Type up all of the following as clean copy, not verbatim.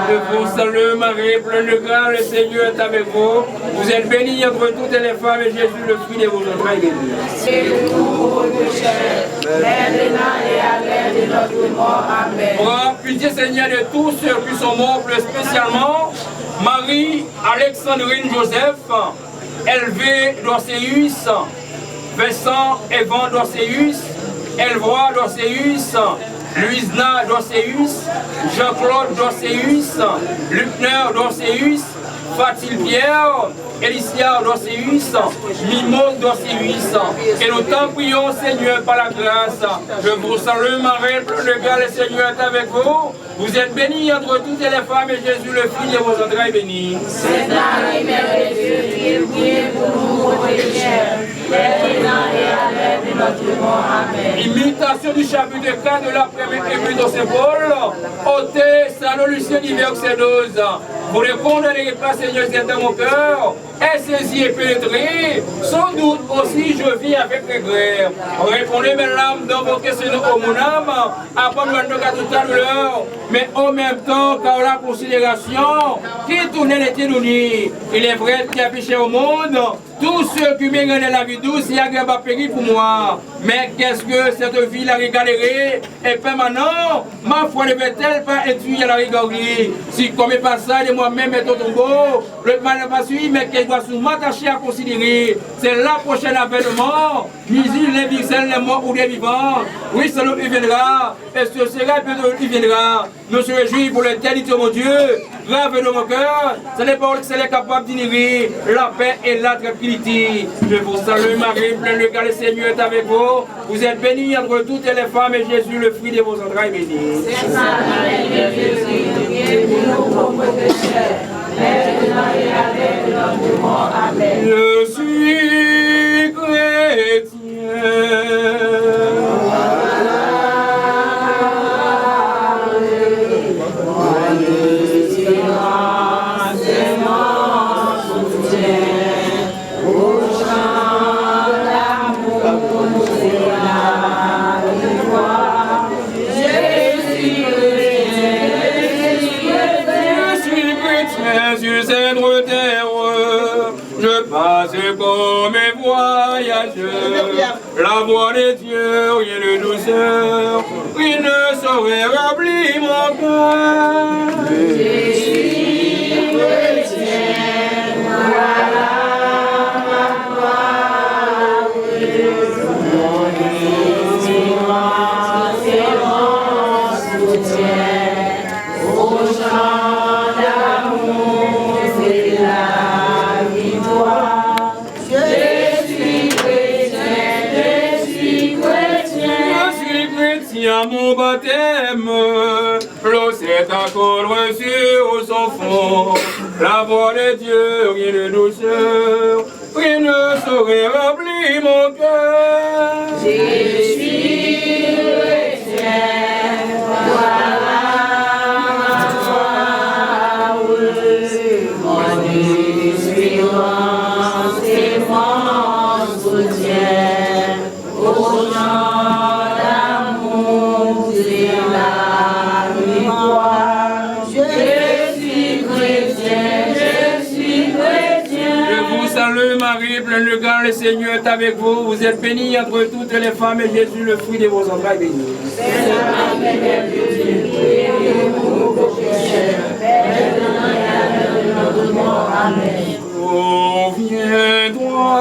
Je vous salue Marie, pleine de grâce, le Seigneur est avec vous. Vous êtes bénie entre toutes les femmes et Jésus, le fruit de vos entrailles, est béni. C'est nous, pauvres pécheurs, maintenant et à l'heure de notre mort. Amen. Prends pitié Seigneur de tous ceux qui sont morts, plus spécialement Marie, Alexandrine Joseph, Hervé d'Orséus, Vincent Evan d'Orséus, Elvois d'Orséus, Louisna d'Orséus, Jean-Claude d'Orséus, Lucner d'Orséus, Fatil Pierre, Elicia d'Orséus, Mimos d'Orséus. Et nous t'en prions, Seigneur, par la grâce. Je vous salue, Marie, pleine de grâce, le Seigneur est avec vous. Vous êtes bénie entre toutes les femmes et Jésus, le fruit de vos entrailles, est béni. Sainte Marie, Mère de Dieu, priez pour nous, pauvres pécheurs, maintenant et à l'heure de notre mort. Amen. Imitation du chapitre 4 de la première épître de Saint Paul, ôtez, salon Lucien d'hiver Xédose. Vous ne condamnerez pas, Seigneur, c'est dans mon cœur, et saisi et pénétré, sans doute aussi je vis avec regret. Répondez mes larmes dans vos questions au mon âme, après le tout à l'heure, mais en même temps, car la considération qui tournait les ténounis, il est vrai qu'il y a péché au monde, tous ceux qui m'ont gagné la vie douce, il y a un péri pour moi. Mais qu'est-ce que cette vie la régalérait? Et permanent, ma foi ne va-t-elle pas étudier à la rigorie? Si comme pas ça, de moi-même est au tombeau, le mal ne va suivre, mais qu'elle doit souvent m'attacher à considérer. C'est la prochaine avènement, misir les vixels, les morts ou les vivants. Oui, selon il viendra, et ce sera bientôt il viendra. Nous se réjouis pour l'éternité, mon Dieu. Grave de mon cœur, c'est les paroles que c'est capable d'inérer la paix et la tranquillité. Je vous salue, Marie, pleine de grâce, le Seigneur est avec vous. Vous êtes bénie entre toutes les femmes et Jésus, le fruit de vos entrailles, est béni. Sainte Marie, Mère de Jésus, priez pour nous, pauvres pécheurs, maintenant et à l'heure de notre mort. Amen. Je suis chrétien. Je passe comme un voyageur, la voix de Dieu, rien de douceur, rien ne saurait remplir mon cœur. Je suis chrétien, voilà ma foi, mon espérance et mon soutien, au chant d'amour, c'est la victoire. Je suis chrétien, je suis chrétien. Je suis chrétien, mon baptême, l'eau s'est encore reçue son fond. La voix de Dieu, rien de douceur, rien ne saurait remplir mon cœur. Je suis chrétien, voilà ma foi, mon espérance et mon soutien, au chant d'amour, c'est la victoire. Je suis chrétien, je suis chrétien. Je vous salue Marie, pleine de grâce, le Seigneur est avec vous. Vous êtes bénie entre toutes les femmes et Jésus, le fruit de vos entrailles, est béni. Sainte Marie, Mère de Dieu, priez pour nous, pauvres pécheurs, maintenant et à l'heure de notre mort. Amen. Oh, viens-toi.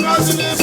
Imagine